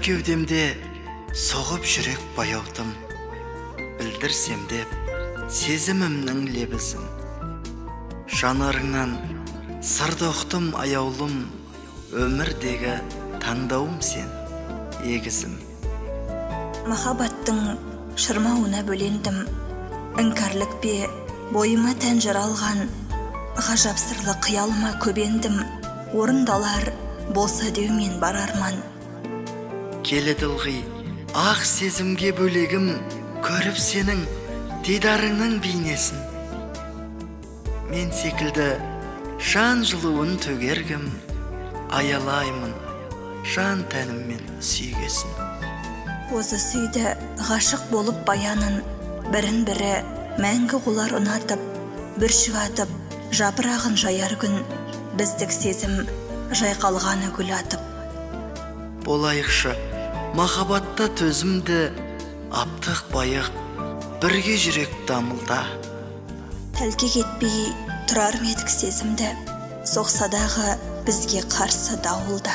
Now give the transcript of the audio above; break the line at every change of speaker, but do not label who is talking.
кеудемде соғып жүрек баяутым, білдірсем деп сезімімнің лебізін. Жанарыңнан сырды ұқтым аяулым, өмірдегі таңдауым сен, егізім.
Махаббаттың шырмауына бөлендім, іңкәрлік пе бойыма тән жаралған, ғажап сырлы қиялыма көбендім, орындалар болса деумен бар арман.
Келеді ылғи ақ сезімге бөлегім, көріп сенің дидарыңның бейнесін. Мен секілді жан жылуын төгергім, аялаймын жан тәніммен сүйгесін.
Өзі сүйді ғашық болып баянын, бірін бірі мәңгі құлар ұнатып, бүршік атып, жапырағын жаяр күн, біздік сезім жайқалғаны гүл атып.
Болайықшы махаббатта төзімді, аптық байық бірге жүрек дамылда.
Тәлке кетпей тұрар медік сезімді, соқсадағы бізге қарсы дауылда.